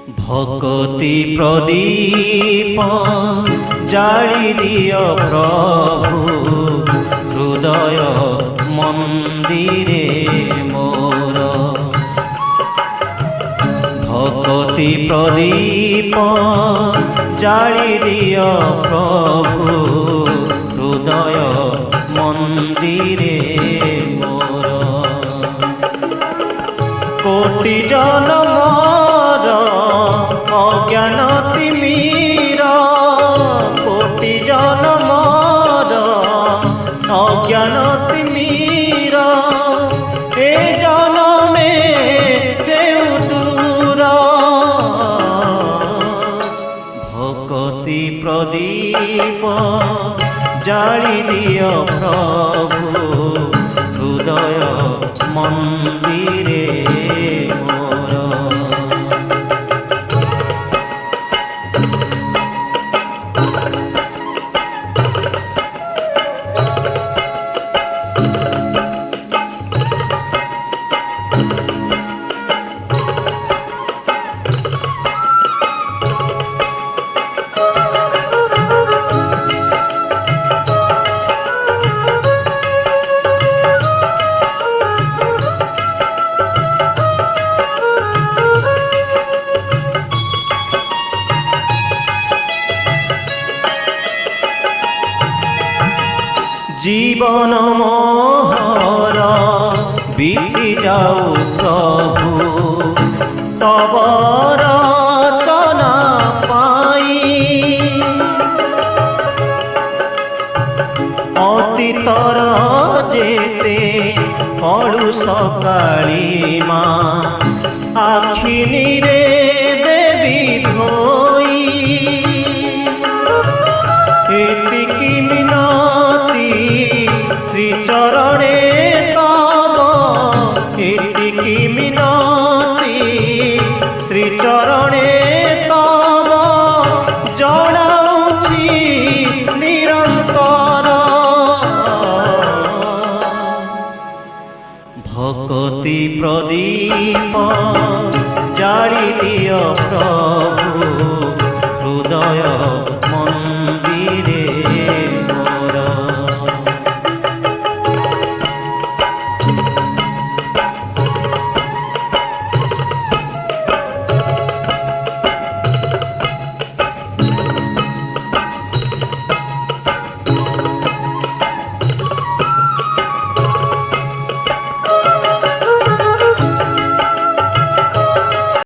भक्ति प्रदीप जाळी दियो प्रभु हृदय मंदिरे मोर। भक्ति प्रदीप जाळी दियो प्रभु हृदय मंदिरे मोर। कोटि जन्मर अज्ञान तिमिर, कोटि जन्मर अज्ञान तिमिर, ए जन्मे हेउ दूर। भक्ति प्रदीप जाळी दियो प्रभु हृदय मंदिरे मोर। जीवन मोहर बीती जाऊ प्रभु तब रचना पाई। अतीतर जेते कलुष कालीमा आखिनीरे देवी धोई। एतिकी मिनती श्री चरणे तब, एतिकी मिनती श्री चरणे तब जणाउछि निरंतर। भक्ति प्रदीप जाळी दियो प्रभु हृदय